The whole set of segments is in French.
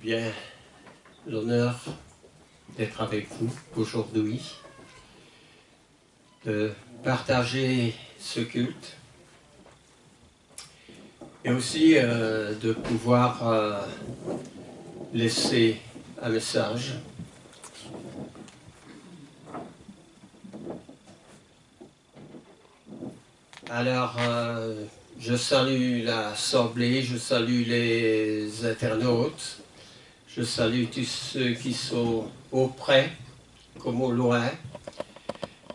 bien l'honneur d'être avec vous aujourd'hui, de partager ce culte et aussi de pouvoir laisser un message. Alors, je salue l'Assemblée, je salue les internautes, je salue tous ceux qui sont auprès comme au loin.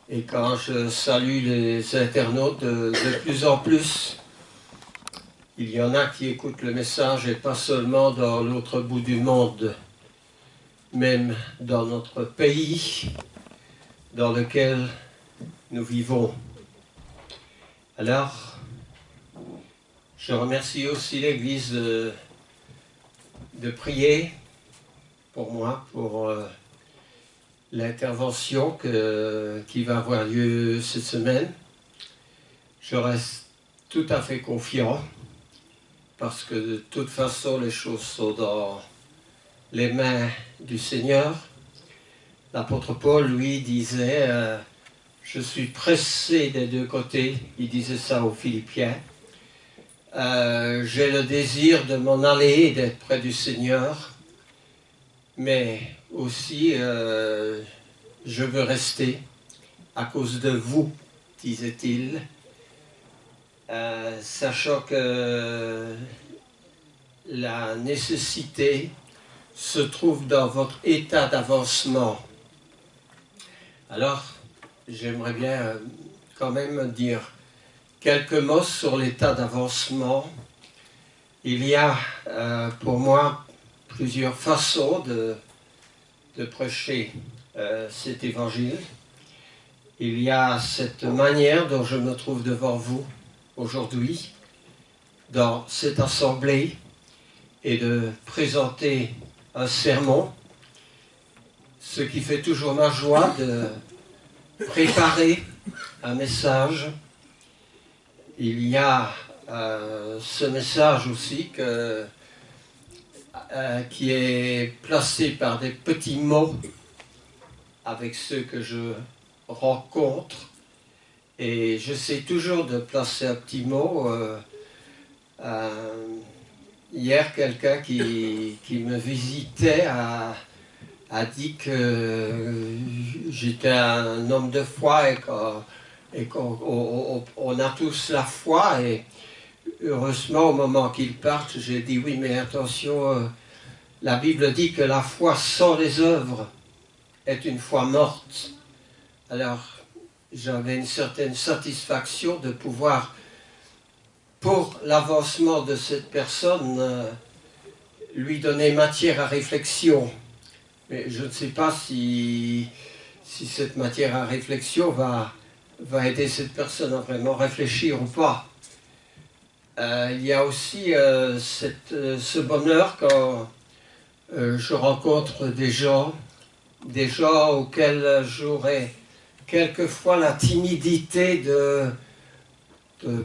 Et quand je salue les internautes, de plus en plus, il y en a qui écoutent le message et pas seulement dans l'autre bout du monde, même dans notre pays dans lequel nous vivons. Alors, je remercie aussi l'Église de prier pour moi, pour l'intervention qui va avoir lieu cette semaine. Je reste tout à fait confiant parce que de toute façon les choses sont dans les mains du Seigneur. L'apôtre Paul, lui, disait je suis pressé des deux côtés, il disait ça aux Philippiens. J'ai le désir de m'en aller et d'être près du Seigneur, mais aussi je veux rester à cause de vous, disait-il, sachant que la nécessité se trouve dans votre état d'avancement. Alors, j'aimerais bien quand même dire quelques mots sur l'état d'avancement. Il y a pour moi plusieurs façons de prêcher cet évangile. Il y a cette manière dont je me trouve devant vous aujourd'hui, dans cette assemblée, et de présenter un sermon, ce qui fait toujours ma joie de préparer un message. Il y a ce message aussi qui est placé par des petits mots avec ceux que je rencontre, et j'essaie toujours de placer un petit mot. Hier, quelqu'un qui me visitait a dit que j'étais un homme de foi et qu'on a tous la foi, et heureusement au moment qu'ils partent, j'ai dit oui, mais attention, la Bible dit que la foi sans les œuvres est une foi morte. Alors j'avais une certaine satisfaction de pouvoir, pour l'avancement de cette personne, lui donner matière à réflexion. Mais je ne sais pas si cette matière à réflexion va aider cette personne à vraiment réfléchir ou pas. Il y a aussi ce bonheur quand je rencontre des gens auxquels j'aurais quelquefois la timidité de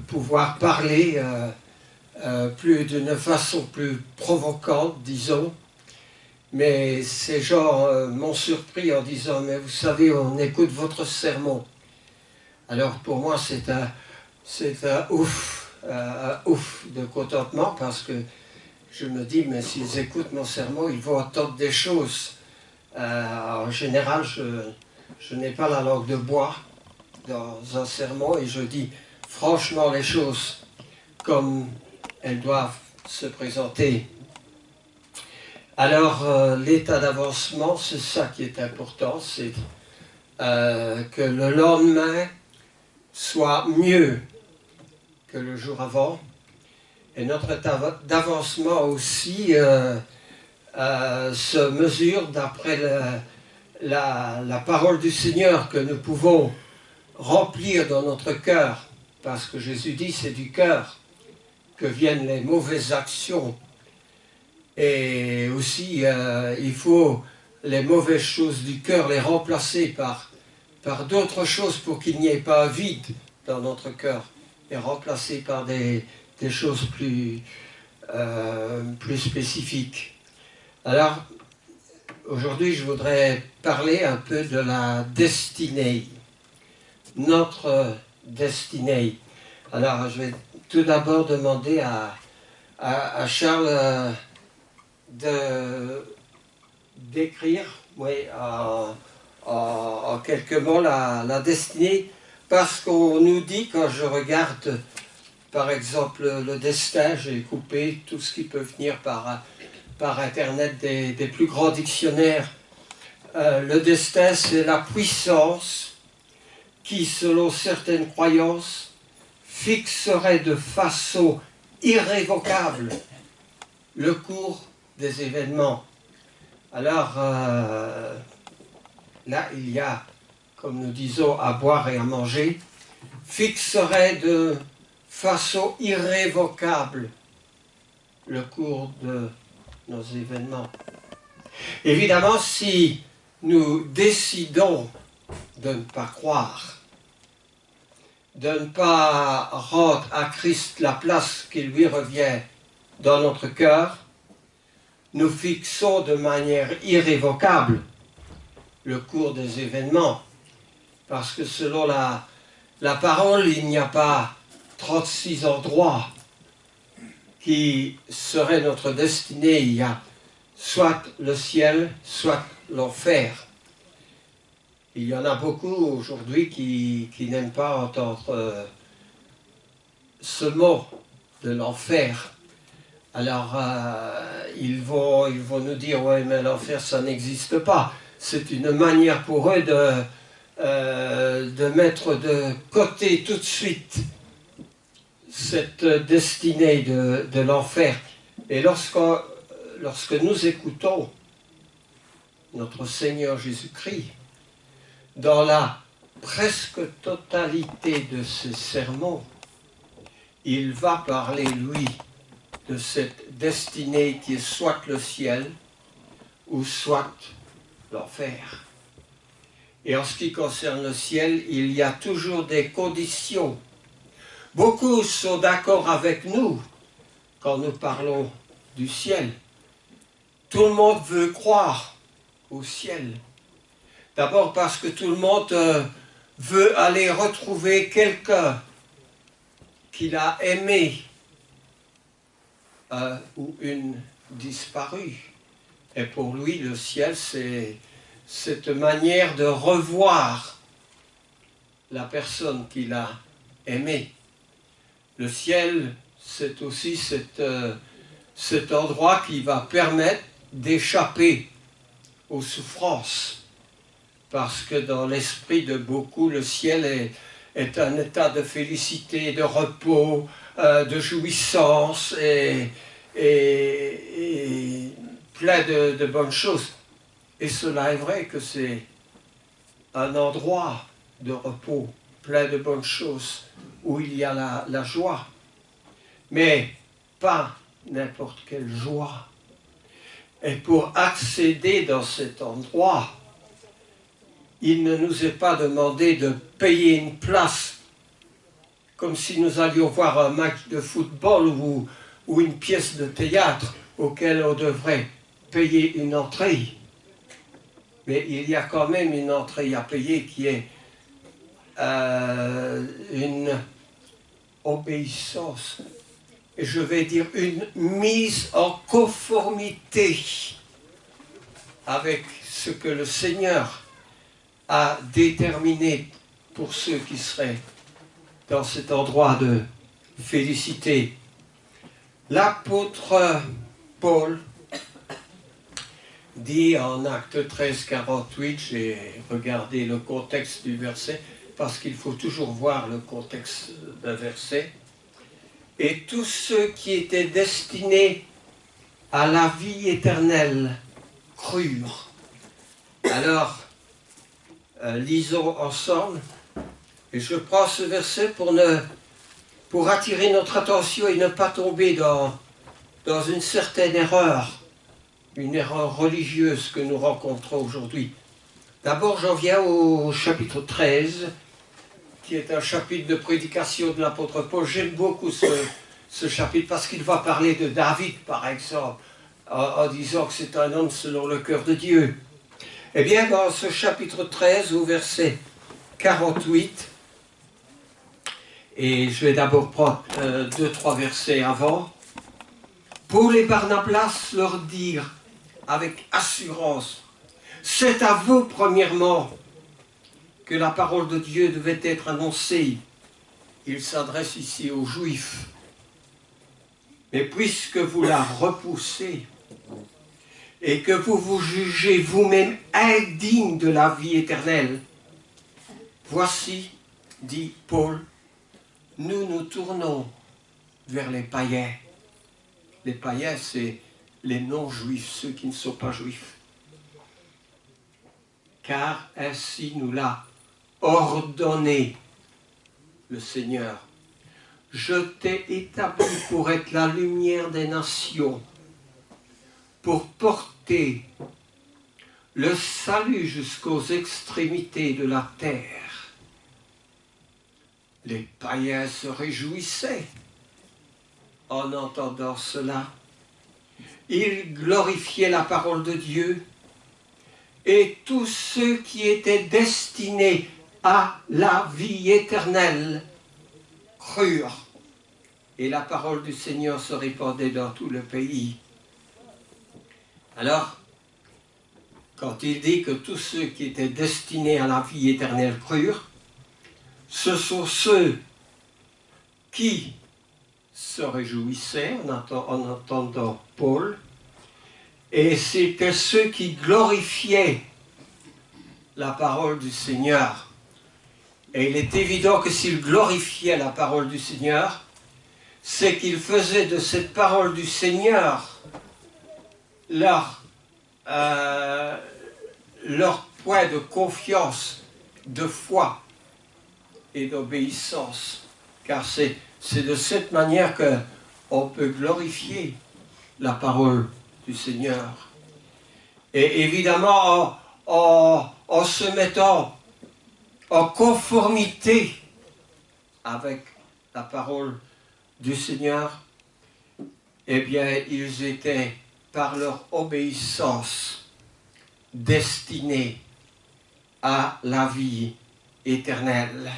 pouvoir parler plus d'une façon plus provocante, disons. Mais ces gens m'ont surpris en disant « Mais vous savez, on écoute votre sermon ». Alors pour moi, c'est un ouf de contentement, parce que je me dis « Mais s'ils écoutent mon sermon, ils vont entendre des choses ». En général, je n'ai pas la langue de bois dans un sermon, et je dis franchement les choses comme elles doivent se présenter. Alors, l'état d'avancement, c'est ça qui est important, c'est que le lendemain soit mieux que le jour avant. Et notre état d'avancement aussi se mesure d'après la parole du Seigneur que nous pouvons remplir dans notre cœur, parce que Jésus dit c'est du cœur que viennent les mauvaises actions. Et aussi, il faut les mauvaises choses du cœur les remplacer par d'autres choses pour qu'il n'y ait pas un vide dans notre cœur, et remplacer par des choses plus spécifiques. Alors, aujourd'hui, je voudrais parler un peu de la destinée, notre destinée. Alors, je vais tout d'abord demander à Charles d'écrire, oui, en quelques mots la destinée, parce qu'on nous dit, quand je regarde, par exemple, le destin, j'ai coupé tout ce qui peut venir par Internet des plus grands dictionnaires. Le destin, c'est la puissance qui, selon certaines croyances, fixerait de façon irrévocable le cours des événements. Alors, là, il y a, comme nous disons, à boire et à manger, fixerait de façon irrévocable le cours de nos événements. Évidemment, si nous décidons de ne pas croire, de ne pas rendre à Christ la place qui lui revient dans notre cœur, nous fixons de manière irrévocable le cours des événements. Parce que selon la parole, il n'y a pas 36 endroits qui seraient notre destinée. Il y a soit le ciel, soit l'enfer. Il y en a beaucoup aujourd'hui qui n'aiment pas entendre ce mot de l'enfer. Alors, ils vont nous dire, ouais, mais l'enfer, ça n'existe pas. C'est une manière pour eux de mettre de côté tout de suite cette destinée de l'enfer. Et lorsque nous écoutons notre Seigneur Jésus-Christ, dans la presque totalité de ses sermons, il va parler, lui, de cette destinée qui est soit le ciel ou soit l'enfer. Et en ce qui concerne le ciel, il y a toujours des conditions. Beaucoup sont d'accord avec nous quand nous parlons du ciel. Tout le monde veut croire au ciel. D'abord parce que tout le monde veut aller retrouver quelqu'un qu'il a aimé ou une disparue. Et pour lui, le ciel, c'est cette manière de revoir la personne qu'il a aimée. Le ciel, c'est aussi cet endroit qui va permettre d'échapper aux souffrances. Parce que dans l'esprit de beaucoup, le ciel est un état de félicité, de repos, de jouissance et plein de bonnes choses. Et cela est vrai que c'est un endroit de repos, plein de bonnes choses, où il y a la joie. Mais pas n'importe quelle joie. Et pour accéder dans cet endroit, il ne nous est pas demandé de payer une place, comme si nous allions voir un match de football ou une pièce de théâtre auquel on devrait payer une entrée. Mais il y a quand même une entrée à payer qui est une obéissance, et je vais dire une mise en conformité avec ce que le Seigneur a déterminé pour ceux qui seraient dans cet endroit de félicité. L'apôtre Paul dit en Actes 13, 48, j'ai regardé le contexte du verset, parce qu'il faut toujours voir le contexte d'un verset, et tous ceux qui étaient destinés à la vie éternelle crurent. Alors, lisons ensemble, et je prends ce verset pour attirer notre attention et ne pas tomber dans une certaine erreur, une erreur religieuse que nous rencontrons aujourd'hui. D'abord, j'en viens au chapitre 13, qui est un chapitre de prédication de l'apôtre Paul. J'aime beaucoup ce chapitre parce qu'il va parler de David, par exemple, en disant que c'est un homme selon le cœur de Dieu. Eh bien, dans ce chapitre 13, au verset 48, et je vais d'abord prendre 2-3 versets avant, Paul et Barnabas leur dirent avec assurance, c'est à vous premièrement que la parole de Dieu devait être annoncée. Il s'adresse ici aux Juifs. Mais puisque vous la repoussez et que vous vous jugez vous-même indigne de la vie éternelle, voici, dit Paul, nous nous tournons vers les païens. Les païens, c'est les non-juifs, ceux qui ne sont pas juifs. Car ainsi nous l'a ordonné le Seigneur. Je t'ai établi pour être la lumière des nations, pour porter le salut jusqu'aux extrémités de la terre. Les païens se réjouissaient en entendant cela. Ils glorifiaient la parole de Dieu et tous ceux qui étaient destinés à la vie éternelle crurent. Et la parole du Seigneur se répandait dans tout le pays. Alors, quand il dit que tous ceux qui étaient destinés à la vie éternelle crurent, ce sont ceux qui se réjouissaient en entendant Paul, et c'était ceux qui glorifiaient la parole du Seigneur. Et il est évident que s'ils glorifiaient la parole du Seigneur, c'est qu'ils faisaient de cette parole du Seigneur leur point de confiance, de foi et d'obéissance. Car c'est de cette manière qu'on peut glorifier la parole du Seigneur. Et évidemment, en se mettant en conformité avec la parole du Seigneur, eh bien, ils étaient, par leur obéissance, destinés à la vie éternelle.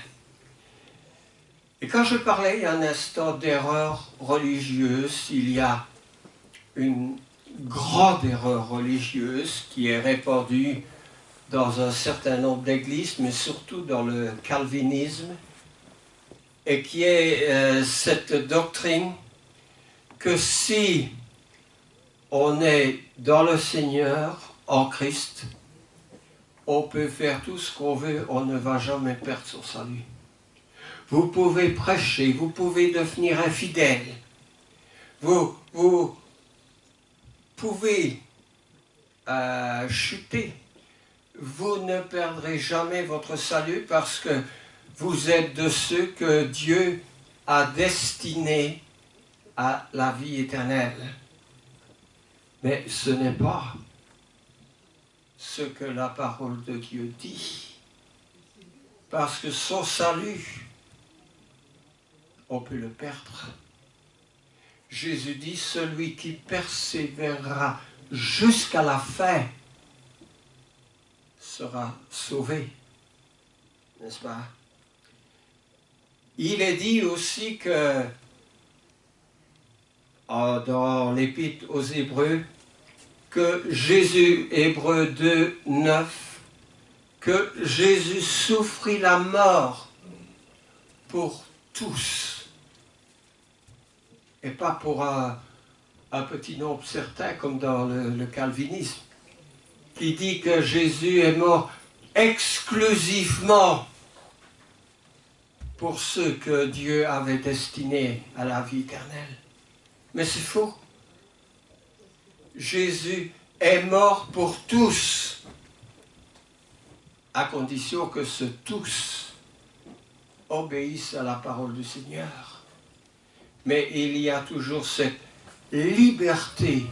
Et quand je parlais il y a un instant d'erreur religieuse, il y a une grande erreur religieuse qui est répandue dans un certain nombre d'églises, mais surtout dans le calvinisme, et qui est cette doctrine que si on est dans le Seigneur, en Christ, on peut faire tout ce qu'on veut, on ne va jamais perdre son salut. Vous pouvez prêcher, vous pouvez devenir infidèle, vous pouvez chuter, vous ne perdrez jamais votre salut parce que vous êtes de ceux que Dieu a destinés à la vie éternelle. Mais ce n'est pas ce que la parole de Dieu dit. Parce que son salut, on peut le perdre. Jésus dit, celui qui persévérera jusqu'à la fin sera sauvé. N'est-ce pas? Il est dit aussi que dans l'Épître aux Hébreux, que Jésus, Hébreux 2, 9, que Jésus souffrit la mort pour tous, et pas pour un petit nombre certain comme dans le calvinisme, qui dit que Jésus est mort exclusivement pour ceux que Dieu avait destinés à la vie éternelle. Mais c'est faux. Jésus est mort pour tous, à condition que ce tous obéissent à la parole du Seigneur. Mais il y a toujours cette liberté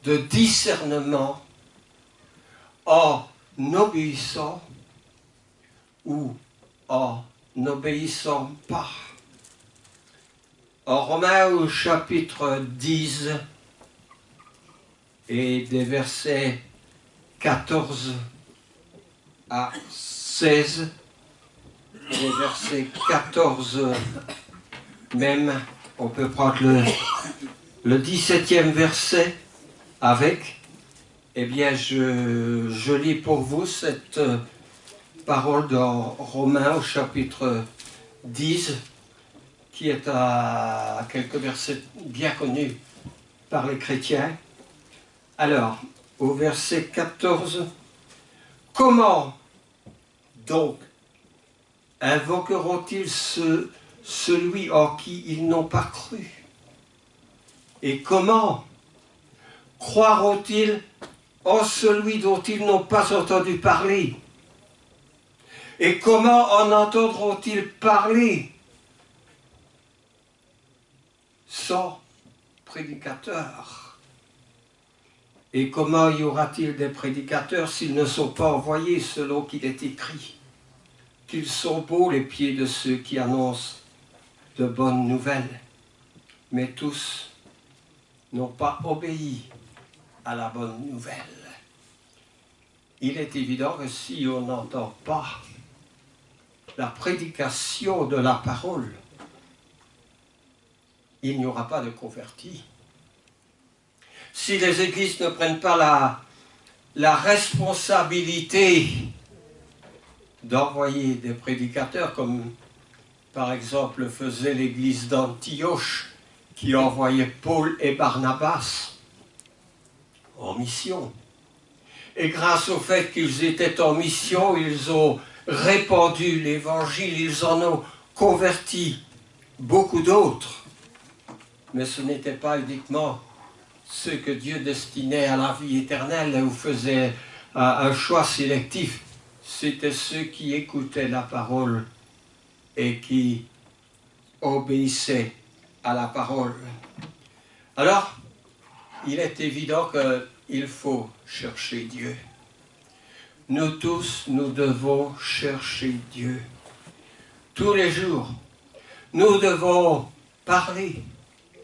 de discernement en obéissant ou en n'obéissant pas. En Romains au chapitre 10, et des versets 14 à 16, les versets 14 même, on peut prendre le 17e verset avec, eh bien je lis pour vous cette parole dans Romains au chapitre 10, qui est à quelques versets bien connus par les chrétiens. Alors, au verset 14, « Comment donc invoqueront-ils celui en qui ils n'ont pas cru? Et comment croiront-ils en celui dont ils n'ont pas entendu parler? Et comment en entendront-ils parler sans prédicateur? Et comment y aura-t-il des prédicateurs s'ils ne sont pas envoyés selon qu'il est écrit? Qu'ils sont beaux les pieds de ceux qui annoncent de bonnes nouvelles, mais tous n'ont pas obéi à la bonne nouvelle. » Il est évident que si on n'entend pas la prédication de la parole, il n'y aura pas de convertis. Si les églises ne prennent pas la responsabilité d'envoyer des prédicateurs, comme par exemple faisait l'église d'Antioche, qui envoyait Paul et Barnabas en mission. Et grâce au fait qu'ils étaient en mission, ils ont répandu l'évangile, ils en ont converti beaucoup d'autres. Mais ce n'était pas uniquement ceux que Dieu destinait à la vie éternelle ou faisait un choix sélectif. C'était ceux qui écoutaient la parole et qui obéissaient à la parole. Alors, il est évident qu'il faut chercher Dieu. Nous tous, nous devons chercher Dieu. Tous les jours, nous devons parler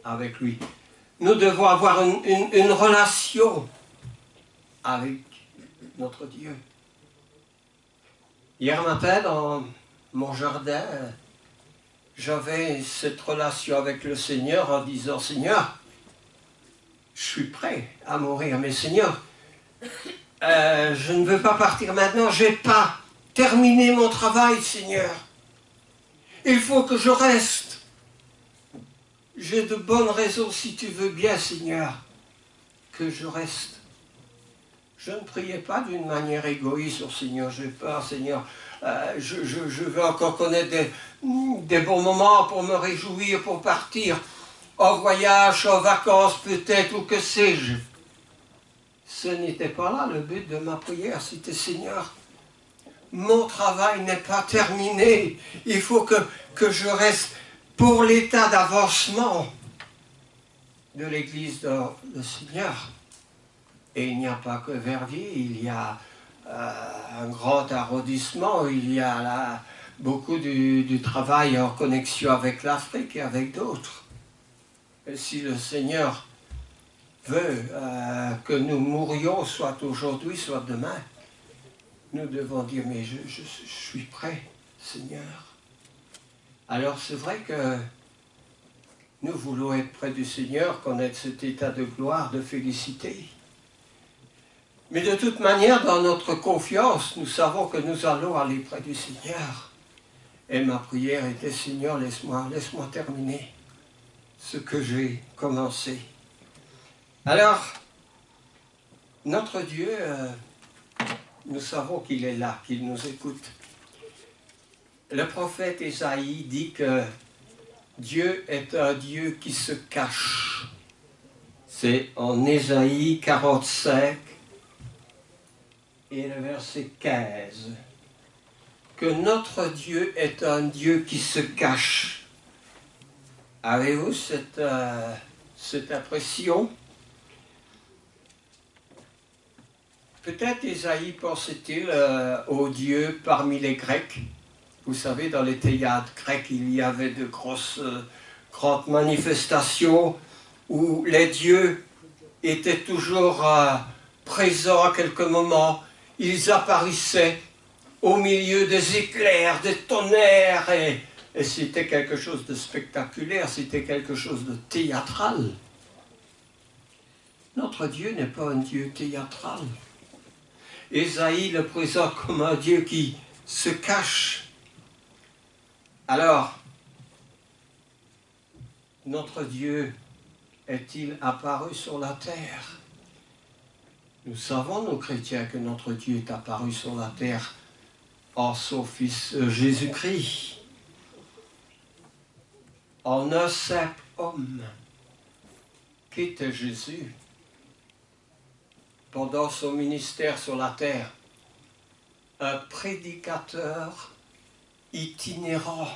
avec lui. Nous devons avoir une relation avec notre Dieu. Hier matin, dans mon jardin, j'avais cette relation avec le Seigneur en disant « Seigneur, je suis prêt à mourir, mais Seigneur, je ne veux pas partir maintenant, je n'ai pas terminé mon travail, Seigneur. Il faut que je reste. J'ai de bonnes raisons, si tu veux bien, Seigneur, que je reste. » Je ne priais pas d'une manière égoïste, « Oh Seigneur, j'ai peur, Seigneur, je veux encore connaître des bons moments pour me réjouir, pour partir en voyage, en vacances peut-être, ou que sais-je. » Ce n'était pas là le but de ma prière, c'était « Seigneur, mon travail n'est pas terminé, il faut que je reste pour l'état d'avancement de l'Église de le Seigneur. » Et il n'y a pas que Verviers, il y a un grand arrondissement, il y a là beaucoup du travail en connexion avec l'Afrique et avec d'autres. Et si le Seigneur veut que nous mourions, soit aujourd'hui, soit demain, nous devons dire, mais je suis prêt, Seigneur. Alors c'est vrai que nous voulons être près du Seigneur, connaître cet état de gloire, de félicité. Mais de toute manière, dans notre confiance, nous savons que nous allons aller près du Seigneur. Et ma prière était, Seigneur, laisse-moi terminer ce que j'ai commencé. Alors, notre Dieu, nous savons qu'il est là, qu'il nous écoute. Le prophète Ésaïe dit que Dieu est un Dieu qui se cache. C'est en Ésaïe 45, et le verset 15, que notre Dieu est un Dieu qui se cache. Avez-vous cette impression? Peut-être Ésaïe pensait-il au Dieu parmi les Grecs. Vous savez, dans les théâtres grecs, il y avait de grandes manifestations où les dieux étaient toujours présents à quelques moments. Ils apparaissaient au milieu des éclairs, des tonnerres, et c'était quelque chose de spectaculaire, c'était quelque chose de théâtral. Notre Dieu n'est pas un Dieu théâtral. Ésaïe le présente comme un Dieu qui se cache. Alors, notre Dieu est-il apparu sur la terre? Nous savons, nous chrétiens, que notre Dieu est apparu sur la terre en son Fils Jésus-Christ, en un simple homme, qu'était Jésus pendant son ministère sur la terre, un prédicateur itinérant.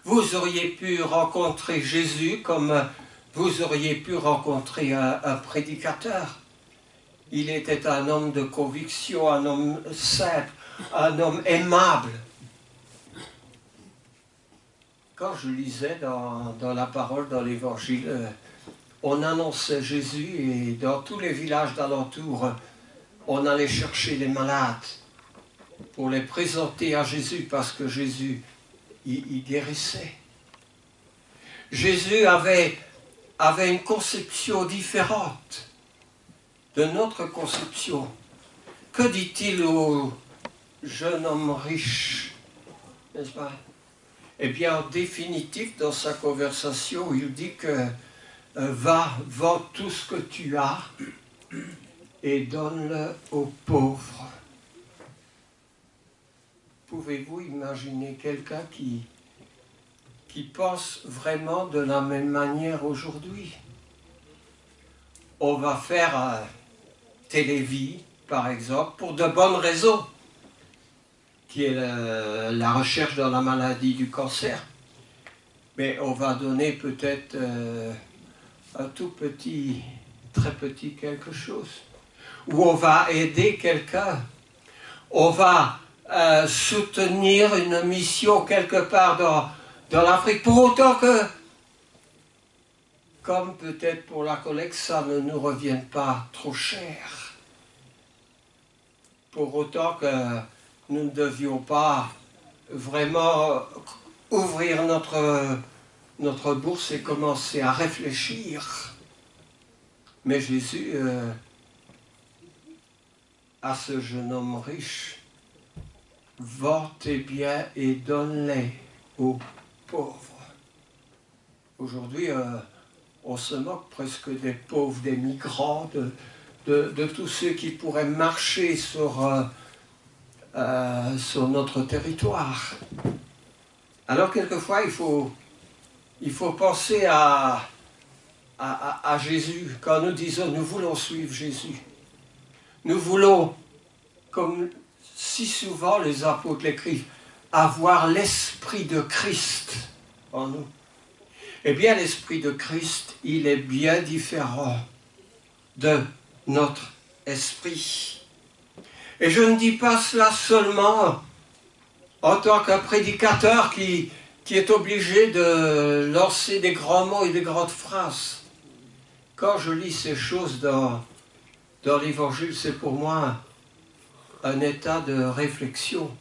Vous auriez pu rencontrer Jésus comme vous auriez pu rencontrer un prédicateur. Il était un homme de conviction, un homme simple, un homme aimable. Quand je lisais dans la parole, dans l'Évangile, on annonçait Jésus et dans tous les villages d'alentour, on allait chercher les malades pour les présenter à Jésus parce que Jésus, il guérissait. Jésus avait une conception différente de notre conception. Que dit-il au jeune homme riche, n'est-ce pas? Eh bien, en définitive, dans sa conversation, il dit que va, vends tout ce que tu as et donne-le aux pauvres. Pouvez-vous imaginer quelqu'un qui pense vraiment de la même manière aujourd'hui? On va faire Télévie, par exemple, pour de bonnes raisons, qui est la recherche dans la maladie du cancer. Mais on va donner peut-être un tout petit, très petit quelque chose. Ou on va aider quelqu'un. On va soutenir une mission quelque part dans l'Afrique. Pour autant que, comme peut-être pour la collecte, ça ne nous revienne pas trop cher. Pour autant que nous ne devions pas vraiment ouvrir notre bourse et commencer à réfléchir. Mais Jésus, à ce jeune homme riche, vends tes biens et donne-les aux pauvres. Aujourd'hui, on se moque presque des pauvres, des migrants, de tous ceux qui pourraient marcher sur notre territoire. Alors quelquefois, il faut penser à Jésus. Quand nous disons, nous voulons suivre Jésus. Nous voulons, comme si souvent les apôtres l'écrivent, avoir l'esprit de Christ en nous. Eh bien, l'esprit de Christ, il est bien différent de notre esprit. Et je ne dis pas cela seulement en tant qu'un prédicateur qui est obligé de lancer des grands mots et des grandes phrases. Quand je lis ces choses dans l'Évangile, c'est pour moi un état de réflexion.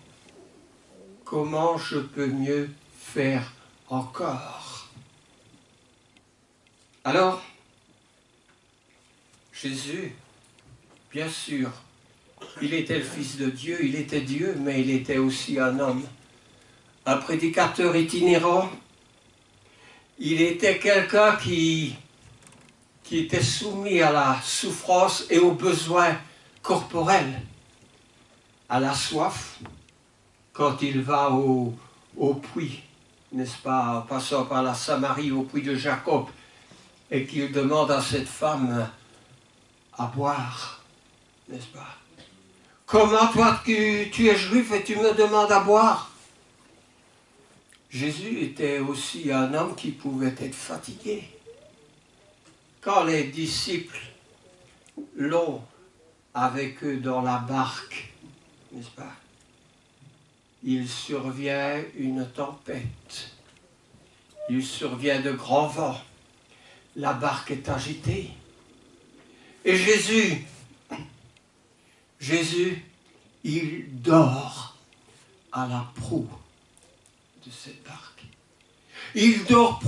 Comment je peux mieux faire encore? Alors, Jésus, bien sûr, il était le Fils de Dieu, il était Dieu, mais il était aussi un homme. Un prédicateur itinérant, il était quelqu'un qui était soumis à la souffrance et aux besoins corporels, à la soif, quand il va au puits, n'est-ce pas, en passant par la Samarie, au puits de Jacob, et qu'il demande à cette femme à boire, n'est-ce pas? Comment toi, tu es juif et tu me demandes à boire? Jésus était aussi un homme qui pouvait être fatigué. Quand les disciples l'ont avec eux dans la barque, n'est-ce pas? Il survient une tempête. Il survient de grands vents. La barque est agitée. Et Jésus, il dort à la proue de cette barque. Il dort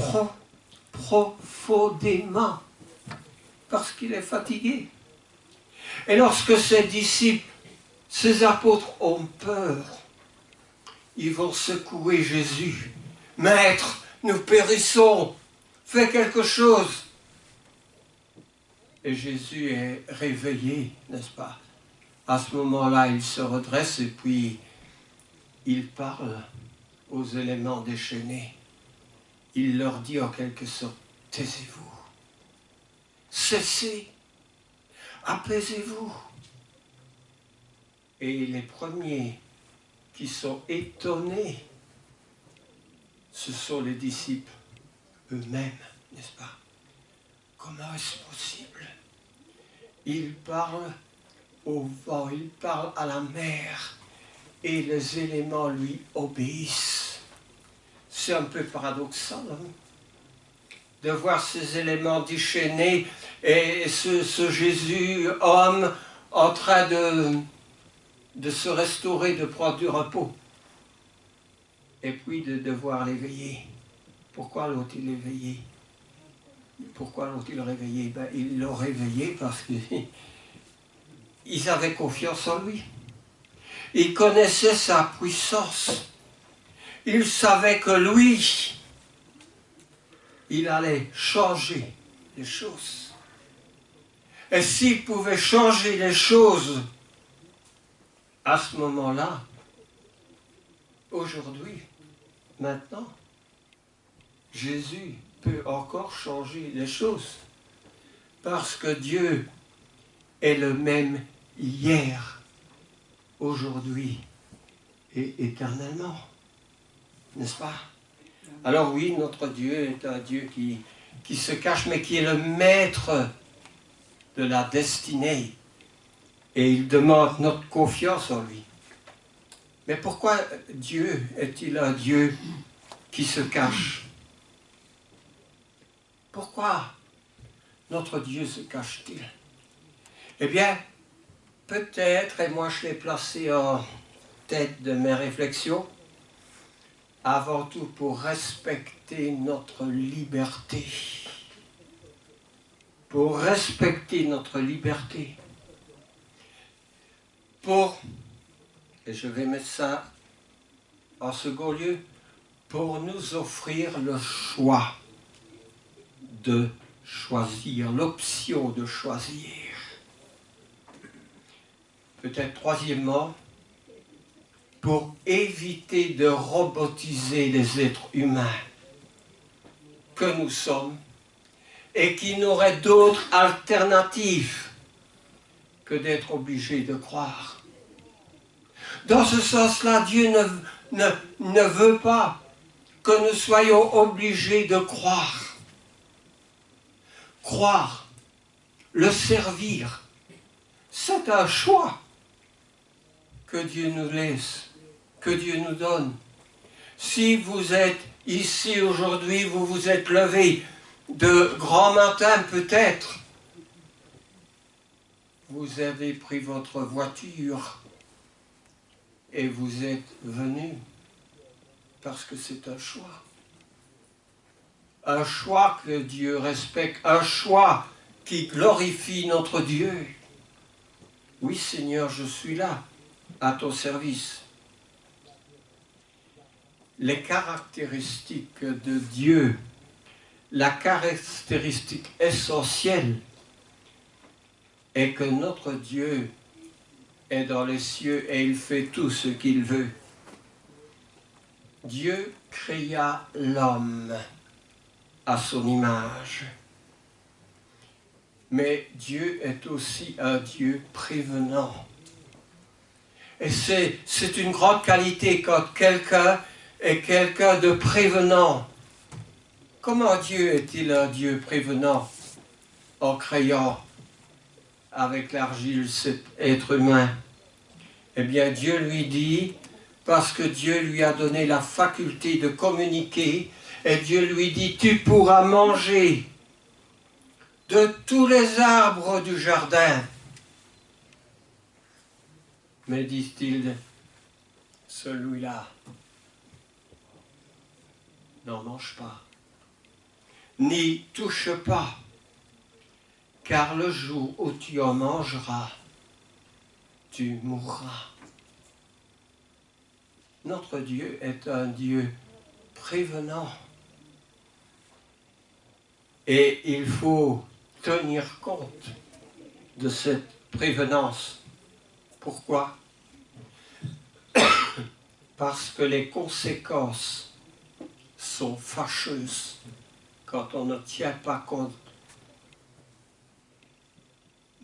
profondément parce qu'il est fatigué. Et lorsque ses disciples, ses apôtres ont peur, ils vont secouer Jésus. « Maître, nous périssons, fais quelque chose !» Et Jésus est réveillé, n'est-ce pas? À ce moment-là, il se redresse et puis il parle aux éléments déchaînés. Il leur dit en quelque sorte, taisez-vous, cessez, apaisez-vous. Et les premiers qui sont étonnés, ce sont les disciples eux-mêmes, n'est-ce pas? Comment est-ce possible? Il parle au vent, il parle à la mer, et les éléments lui obéissent. C'est un peu paradoxal, hein, de voir ces éléments déchaînés et ce Jésus, homme, en train de se restaurer, de prendre du repos, et puis de devoir l'éveiller. Pourquoi l'ont-ils éveillé? Pourquoi l'ont-ils réveillé? Ben, ils l'ont réveillé parce qu'ils avaient confiance en lui. Ils connaissaient sa puissance. Ils savaient que lui, il allait changer les choses. Et s'il pouvait changer les choses à ce moment-là, aujourd'hui, maintenant, Jésus peut encore changer les choses. Parce que Dieu est le même hier, aujourd'hui et éternellement. N'est-ce pas? Alors oui, notre Dieu est un Dieu qui se cache, mais qui est le maître de la destinée. Et il demande notre confiance en lui. Mais pourquoi Dieu est-il un Dieu qui se cache? Pourquoi notre Dieu se cache-t-il? Eh bien, peut-être, et moi je l'ai placé en tête de mes réflexions, avant tout pour respecter notre liberté. Pour respecter notre liberté. Et je vais mettre ça en second lieu, pour nous offrir le choix de choisir, l'option de choisir. Peut-être troisièmement, pour éviter de robotiser les êtres humains que nous sommes et qui n'auraient d'autre alternative que d'être obligés de croire. Dans ce sens-là, Dieu ne veut pas que nous soyons obligés de croire. Croire, le servir, c'est un choix que Dieu nous laisse, que Dieu nous donne. Si vous êtes ici aujourd'hui, vous vous êtes levé de grand matin peut-être, vous avez pris votre voiture et vous êtes venu parce que c'est un choix. Un choix que Dieu respecte, un choix qui glorifie notre Dieu. Oui Seigneur, je suis là, à ton service. Les caractéristiques de Dieu, la caractéristique essentielle est que notre Dieu est dans les cieux et il fait tout ce qu'il veut. Dieu créa l'homme à son image. Mais Dieu est aussi un Dieu prévenant. Et c'est une grande qualité quand quelqu'un est quelqu'un de prévenant. Comment Dieu est-il un Dieu prévenant en créant avec l'argile cet être humain? Eh bien, Dieu lui dit, parce que Dieu lui a donné la faculté de communiquer, et Dieu lui dit, tu pourras manger de tous les arbres du jardin. Mais disent-ils, celui-là n'en mange pas, n'y touche pas, car le jour où tu en mangeras, tu mourras. Notre Dieu est un Dieu prévenant. Et il faut tenir compte de cette prévenance. Pourquoi? Parce que les conséquences sont fâcheuses quand on ne tient pas compte.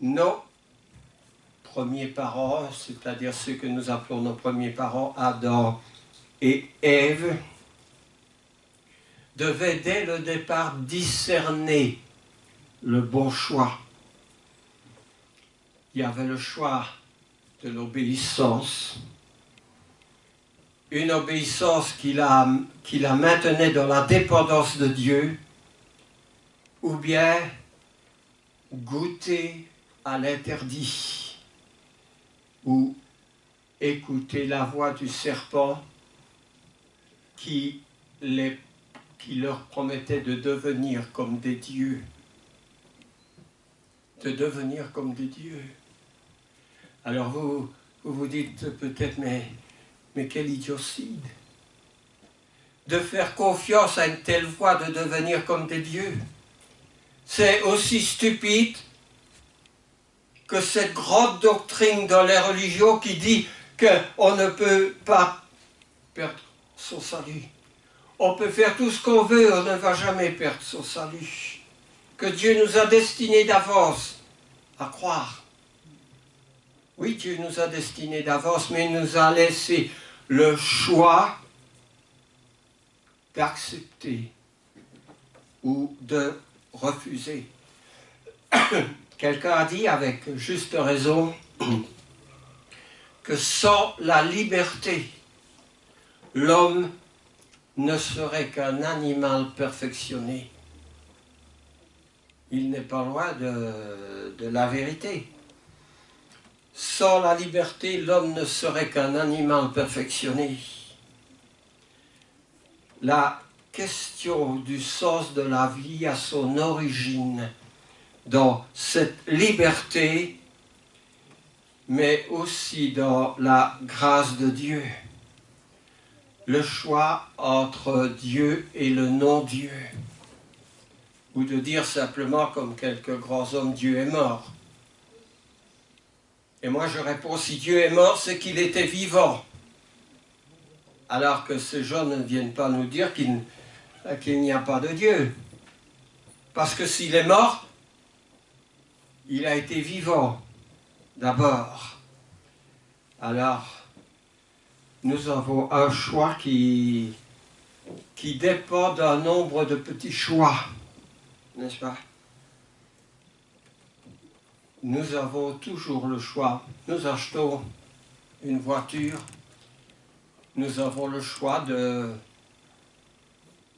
Nos premiers parents, c'est-à-dire ceux que nous appelons nos premiers parents, Adam et Ève, devaient dès le départ discerner le bon choix. Il y avait le choix de l'obéissance, une obéissance qui la maintenait dans la dépendance de Dieu, ou bien goûter à l'interdit, ou écouter la voix du serpent qui leur promettait de devenir comme des dieux. De devenir comme des dieux. Alors vous dites peut-être, mais quelle idiocide de faire confiance à une telle voie de devenir comme des dieux. C'est aussi stupide que cette grande doctrine dans les religions qui dit qu'on ne peut pas perdre son salut. On peut faire tout ce qu'on veut, on ne va jamais perdre son salut. Que Dieu nous a destinés d'avance à croire. Oui, Dieu nous a destinés d'avance, mais il nous a laissé le choix d'accepter ou de refuser. Quelqu'un a dit avec juste raison que sans la liberté, l'homme ne serait qu'un animal perfectionné. Il n'est pas loin de la vérité. Sans la liberté, l'homme ne serait qu'un animal perfectionné. La question du sens de la vie a son origine dans cette liberté, mais aussi dans la grâce de Dieu. Le choix entre Dieu et le non-Dieu. Ou de dire simplement, comme quelques grands hommes, Dieu est mort. Et moi je réponds, si Dieu est mort, c'est qu'il était vivant. Alors que ces gens ne viennent pas nous dire qu'il n'y a pas de Dieu. Parce que s'il est mort, il a été vivant d'abord. Alors, nous avons un choix qui dépend d'un nombre de petits choix, n'est-ce pas? Nous avons toujours le choix. Nous achetons une voiture, nous avons le choix de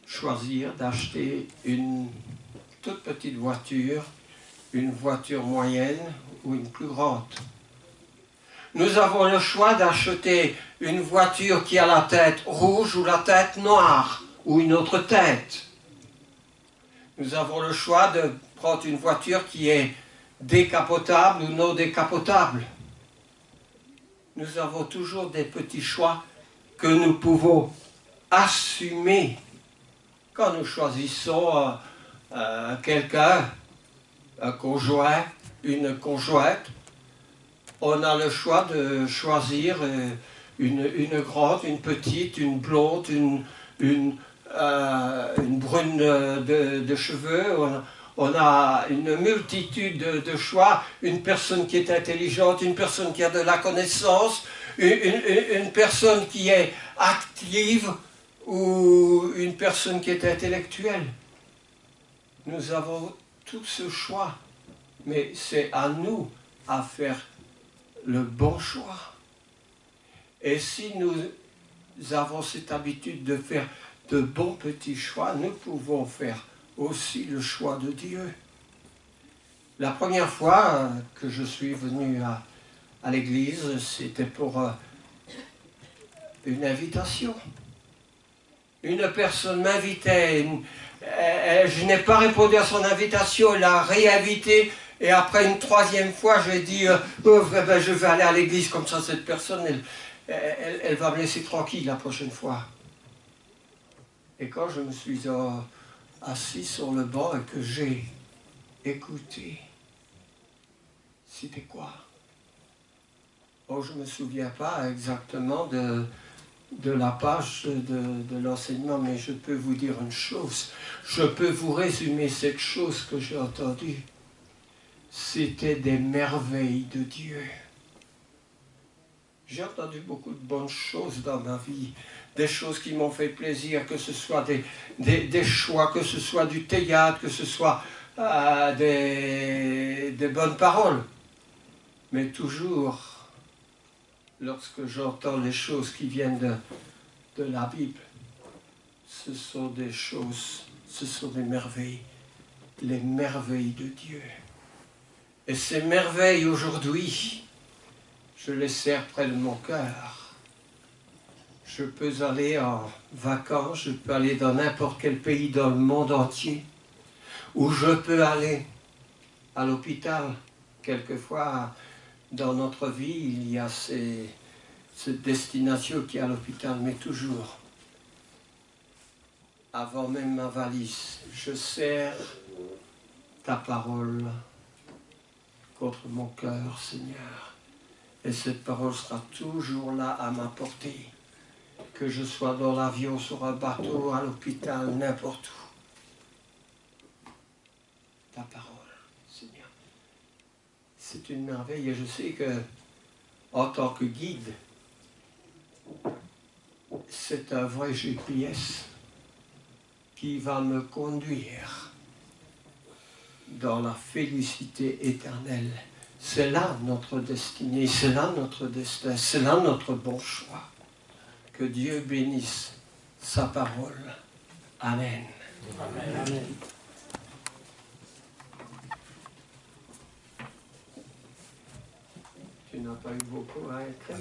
choisir d'acheter une toute petite voiture, une voiture moyenne ou une plus grande. Nous avons le choix d'acheter une voiture qui a la tête rouge ou la tête noire, ou une autre tête. Nous avons le choix de prendre une voiture qui est décapotable ou non décapotable. Nous avons toujours des petits choix que nous pouvons assumer quand nous choisissons quelqu'un, un conjoint, une conjointe. On a le choix de choisir une grande, une petite, une blonde, une brune de cheveux. On a une multitude de choix. Une personne qui est intelligente, une personne qui a de la connaissance, une personne qui est active ou une personne qui est intellectuelle. Nous avons tout ce choix, mais c'est à nous à faire le bon choix. Et si nous avons cette habitude de faire de bons petits choix, nous pouvons faire aussi le choix de Dieu. La première fois que je suis venu à l'église, c'était pour une invitation. Une personne m'invitait, je n'ai pas répondu à son invitation, elle a réinvité, et après une troisième fois, j'ai dit je vais aller à l'église, comme ça cette personne, elle va me laisser tranquille la prochaine fois. Et quand je me suis assis sur le banc et que j'ai écouté, c'était quoi? Oh, je ne me souviens pas exactement de la page de l'enseignement, mais je peux vous dire une chose. Je peux vous résumer cette chose que j'ai entendue. C'était des merveilles de Dieu. J'ai entendu beaucoup de bonnes choses dans ma vie, des choses qui m'ont fait plaisir, que ce soit des choix, que ce soit du théâtre, que ce soit des bonnes paroles. Mais toujours, lorsque j'entends les choses qui viennent de la Bible, ce sont des choses, ce sont des merveilles, les merveilles de Dieu. Et ces merveilles aujourd'hui, je les serre près de mon cœur. Je peux aller en vacances, je peux aller dans n'importe quel pays dans le monde entier, ou je peux aller à l'hôpital. Quelquefois, dans notre vie, il y a cette destination qui est à l'hôpital, mais toujours, avant même ma valise, je serre ta parole contre mon cœur, Seigneur. Et cette parole sera toujours là à ma portée. Que je sois dans l'avion, sur un bateau, à l'hôpital, n'importe où. Ta parole, Seigneur. C'est une merveille et je sais que, en tant que guide, c'est un vrai GPS qui va me conduire dans la félicité éternelle. C'est là notre destinée, c'est là notre destin, c'est là notre bon choix. Que Dieu bénisse sa parole. Amen. Amen. Amen. Tu n'as pas eu beaucoup à écrire.